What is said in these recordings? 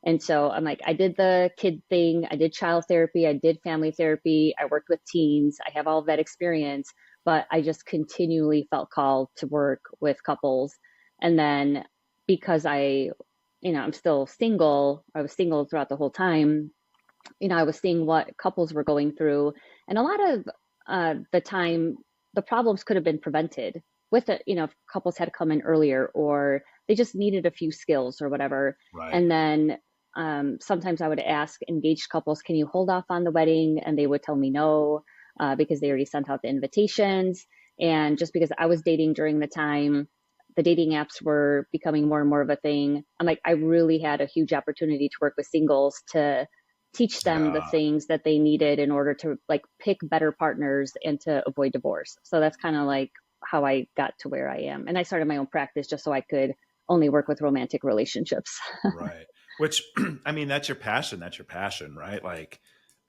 And so I'm like, I did the kid thing, I did child therapy, I did family therapy, I worked with teens, I have all of that experience, but I just continually felt called to work with couples. And then because I'm still single, I was single throughout the whole time, I was seeing what couples were going through. And a lot of the time, the problems could have been prevented with it, if couples had come in earlier or they just needed a few skills or whatever. Right. And then sometimes I would ask engaged couples, can you hold off on the wedding? And they would tell me no, because they already sent out the invitations. And just because I was dating during the time, the dating apps were becoming more and more of a thing. I'm like, I really had a huge opportunity to work with singles to teach them the Yeah. things that they needed in order to like pick better partners and to avoid divorce. So that's kind of like how I got to where I am. And I started my own practice just so I could only work with romantic relationships. Right. Which, I mean, that's your passion. That's your passion, right? Like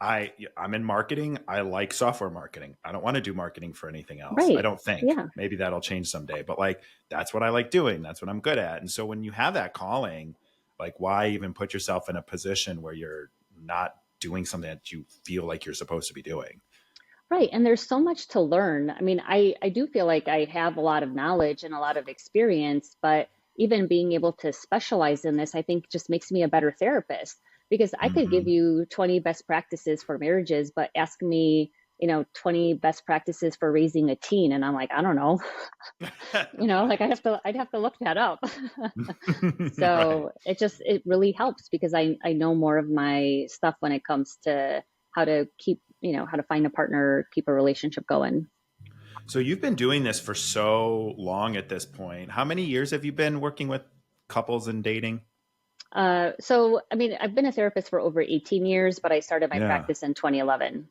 I'm in marketing. I like software marketing. I don't want to do marketing for anything else. I Right. don't think. Yeah. Maybe that'll change someday, but like that's what I like doing. That's what I'm good at. And so when you have that calling, like why even put yourself in a position where you're not doing something that you feel like you're supposed to be doing? Right. And there's so much to learn. I mean, I do feel like I have a lot of knowledge and a lot of experience, but even being able to specialize in this, I think just makes me a better therapist because I could give Hmm. you 20 best practices for marriages, but ask me, 20 best practices for raising a teen. And I'm like, I don't know, like I'd have to look that up. Right. So it really helps because I know more of my stuff when it comes to how to keep, how to find a partner, keep a relationship going. So you've been doing this for so long at this point. How many years have you been working with couples and dating? So I mean, I've been a therapist for over 18 years, but I started my Yeah. practice in 2011.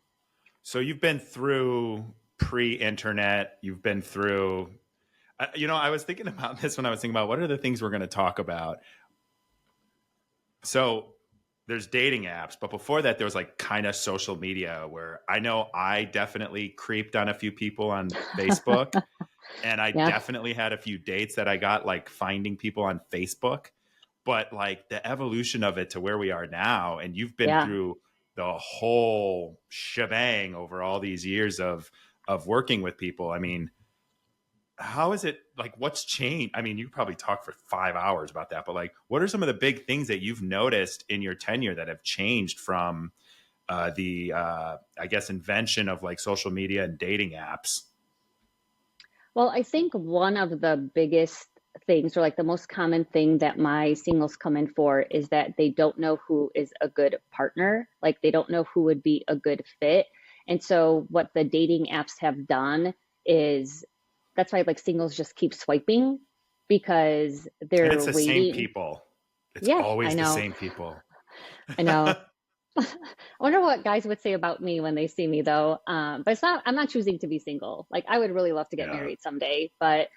So you've been through pre-internet. You've been through, I was thinking about this when I was thinking about what are the things we're going to talk about. So there's dating apps, but before that, there was like kind of social media where I know I definitely creeped on a few people on Facebook, and I Yeah, definitely had a few dates that I got like finding people on Facebook. But like the evolution of it to where we are now, and you've been yeah. through the whole shebang over all these years of working with people. I mean, how is it like what's changed? I mean, you probably talk for 5 hours about that, but like what are some of the big things that you've noticed in your tenure that have changed from the I guess invention of like social media and dating apps? Well, I think one of the biggest things, or like the most common thing that my singles come in for, is that they don't know who is a good partner. Like they don't know who would be a good fit. And so what the dating apps have done is that's why like singles just keep swiping because And they're it's the same waiting. people. It's Yeah, I always the know. same people. I know. I wonder what guys would say about me when they see me though. But I'm not choosing to be single. Like I would really love to get Yeah. married someday, but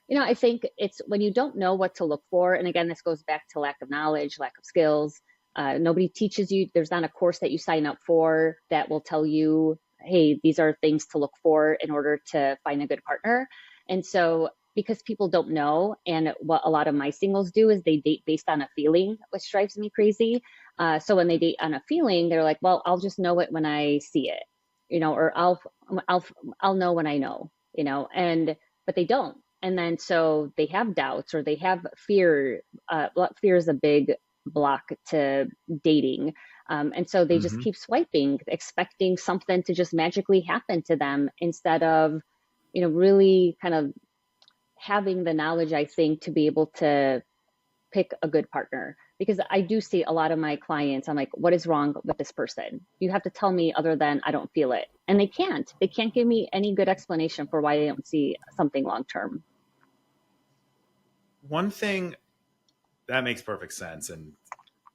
I think it's when you don't know what to look for. And again, this goes back to lack of knowledge, lack of skills. Nobody teaches you. There's not a course that you sign up for that will tell you, hey, these are things to look for in order to find a good partner. And so because people don't know, and what a lot of my singles do is they date based on a feeling, which drives me crazy. So when they date on a feeling, they're like, well, I'll just know it when I see it, or I'll, I'll know when I know, but they don't. And then so they have doubts or they have fear. Fear is a big block to dating. And so they just Hmm. keep swiping, expecting something to just magically happen to them instead of, really kind of having the knowledge, I think, to be able to pick a good partner because I do see a lot of my clients. I'm like, what is wrong with this person? You have to tell me other than I don't feel it. And they can't. They can't give me any good explanation for why they don't see something long term. One thing that makes perfect sense. And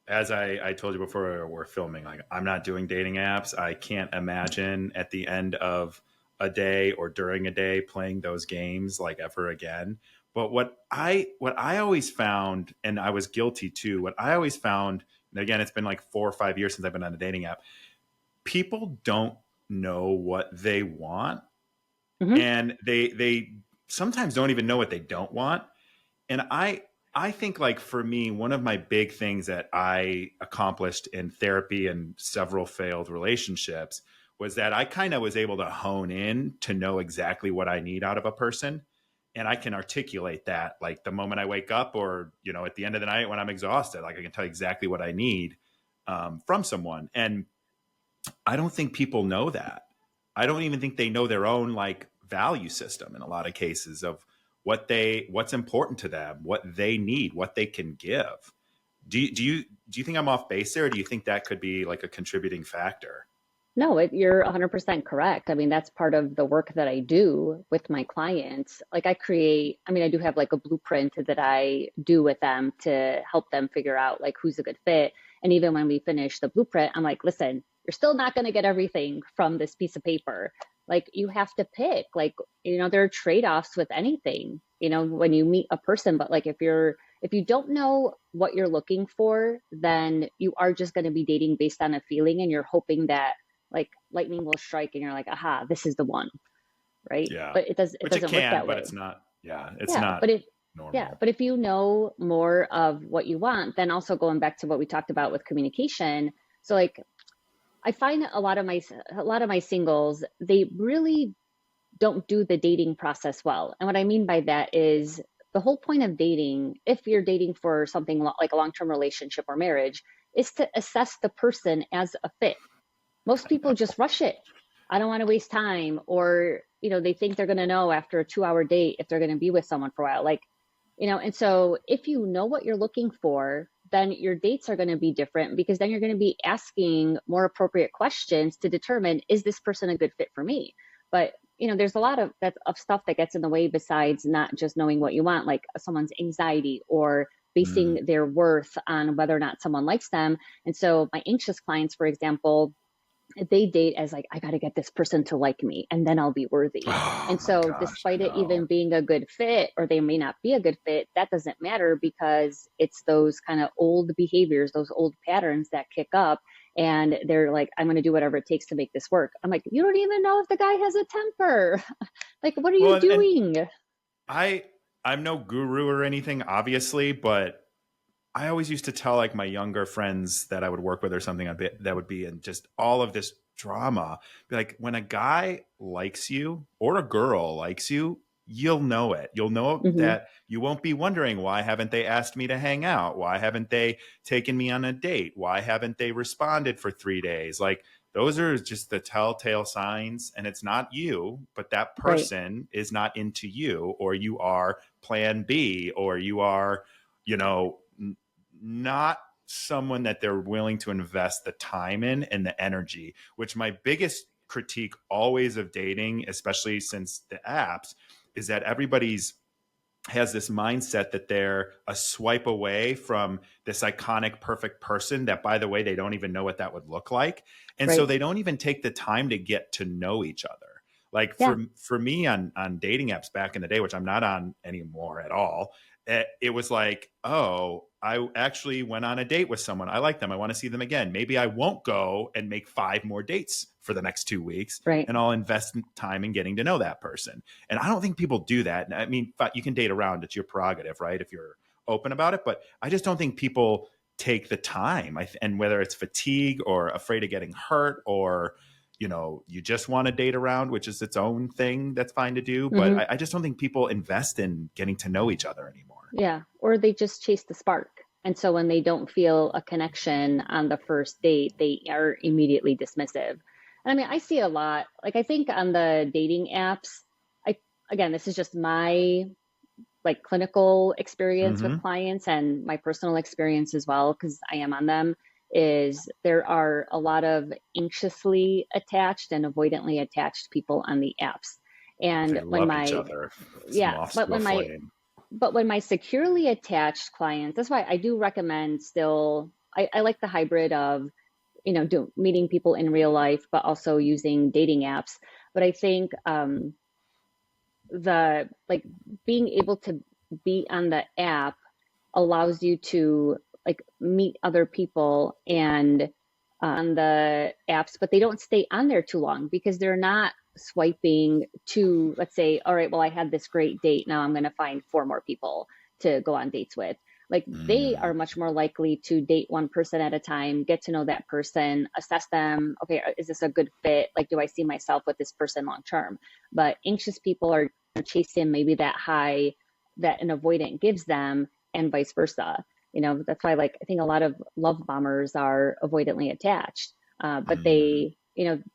as I told you before we're filming, like I'm not doing dating apps. I can't imagine at the end of a day or during a day playing those games like ever again. But what I always found, and I was guilty too, what I always found, and again, it's been like 4 or 5 years since I've been on a dating app, people don't know what they want. Hmm. And they sometimes don't even know what they don't want. And I think like for me, one of my big things that I accomplished in therapy and several failed relationships was that I kind of was able to hone in to know exactly what I need out of a person. And I can articulate that like the moment I wake up or, you know, at the end of the night when I'm exhausted, like I can tell you exactly what I need from someone. And I don't think people know that. I don't even think they know their own like value system in a lot of cases of what's important to them, what they need, what they can give. Do you think I'm off base there, or do you think that could be like a contributing factor? No, you're 100% correct. I mean, that's part of the work that I do with my clients. Like I mean, I do have like a blueprint that I do with them to help them figure out like who's a good fit. And even when we finish the blueprint, I'm like, listen, you're still not going to get everything from this piece of paper. Like you have to pick, like, there are trade-offs with anything, when you meet a person, but like if you don't know what you're looking for, then you are just going to be dating based on a feeling and you're hoping that like lightning will strike and you're like, aha, this is the one, right? Yeah, But it which it doesn't work can, that but way. it's not. Yeah, it's Yeah, not but if yeah, normal. but if you know more of what you want, then also going back to what we talked about with communication. So like I find a lot of my singles, they really don't do the dating process well. And what I mean by that is the whole point of dating, if you're dating for something like a long-term relationship or marriage, is to assess the person as a fit. Most people just rush it. I don't want to waste time. Or, they think they're going to know after a 2-hour date if they're going to be with someone for a while. Like, and so if you know what you're looking for, then your dates are going to be different because then you're going to be asking more appropriate questions to determine, is this person a good fit for me? But, there's a lot of stuff that gets in the way besides not just knowing what you want, like someone's anxiety or Mm. basing their worth on whether or not someone likes them. And so my anxious clients, for example, they date as like, I got to get this person to like me and then I'll be worthy. Oh And my so gosh, I despite it know. even being a good fit, or they may not be a good fit, that doesn't matter because it's those kind of old behaviors, those old patterns that kick up. And they're like, I'm going to do whatever it takes to make this work. I'm like, you don't even know if the guy has a temper. Like, what are Well, you and doing? I I'm no guru or anything, obviously, but I always used to tell like my younger friends that I would work with or something that would be in just all of this drama. Be like, when a guy likes you or a girl likes you, you'll know it. You'll know Hmm. that you won't be wondering, why haven't they asked me to hang out? Why haven't they taken me on a date? Why haven't they responded for 3 days? Like those are just the telltale signs. And it's not you, but that Right. person is not into you, or you are plan B, or you are, you know, not someone that they're willing to invest the time in and the energy, which my biggest critique always of dating, especially since the apps, is that everybody's has this mindset that they're a swipe away from this iconic perfect person that, by the way, they don't even know what that would look like. And so Right. they don't even take the time to get to know each other. Like Yeah. for me on dating apps back in the day, which I'm not on anymore at all, it was like, oh, I actually went on a date with someone. I like them. I want to see them again. Maybe I won't go and make 5 more dates for the next 2 weeks, Right. and I'll invest time in getting to know that person. And I don't think people do that. I mean, you can date around, it's your prerogative, right? If you're open about it. But I just don't think people take the time. And whether it's fatigue or afraid of getting hurt, or, you just want to date around, which is its own thing that's fine to do. But Hmm. I just don't think people invest in getting to know each other anymore. Yeah. Or they just chase the spark. And so when they don't feel a connection on the first date, they are immediately dismissive. And I mean, I see a lot. Like I think on the dating apps, I again, this is just my like clinical experience with Mm-hmm. clients and my personal experience as well, because I am on them, is there are a lot of anxiously attached and avoidantly attached people on the apps. They And when love each my other. yeah, Moths but to a flame. when my securely attached clients, that's why I do recommend still, I like the hybrid of, meeting people in real life, but also using dating apps. But I think the like being able to be on the app allows you to like meet other people and on the apps, but they don't stay on there too long because they're not swiping to, let's say, all right, well, I had this great date. Now I'm going to find 4 more people to go on dates with. Like they are much more likely to date one person at a time, get to know that person, assess them. Okay, is this a good fit? Like, do I see myself with this person long term? But anxious people are chasing maybe that high that an avoidant gives them, and vice versa. That's why, like, I think a lot of love bombers are avoidantly attached, but they,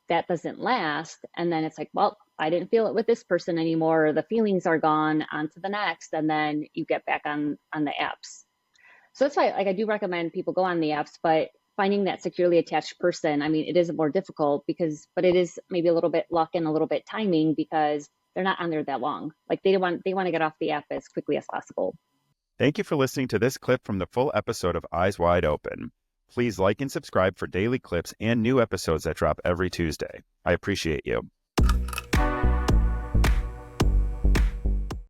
that doesn't last. And then it's like, well, I didn't feel it with this person anymore. The feelings are gone, on to the next. And then you get back on the apps. So that's why, like, I do recommend people go on the apps, but finding that securely attached person, I mean, it is more difficult but it is maybe a little bit luck and a little bit timing, because they're not on there that long. Like they want to get off the app as quickly as possible. Thank you for listening to this clip from the full episode of Eyes Wide Open. Please like and subscribe for daily clips and new episodes that drop every Tuesday. I appreciate you.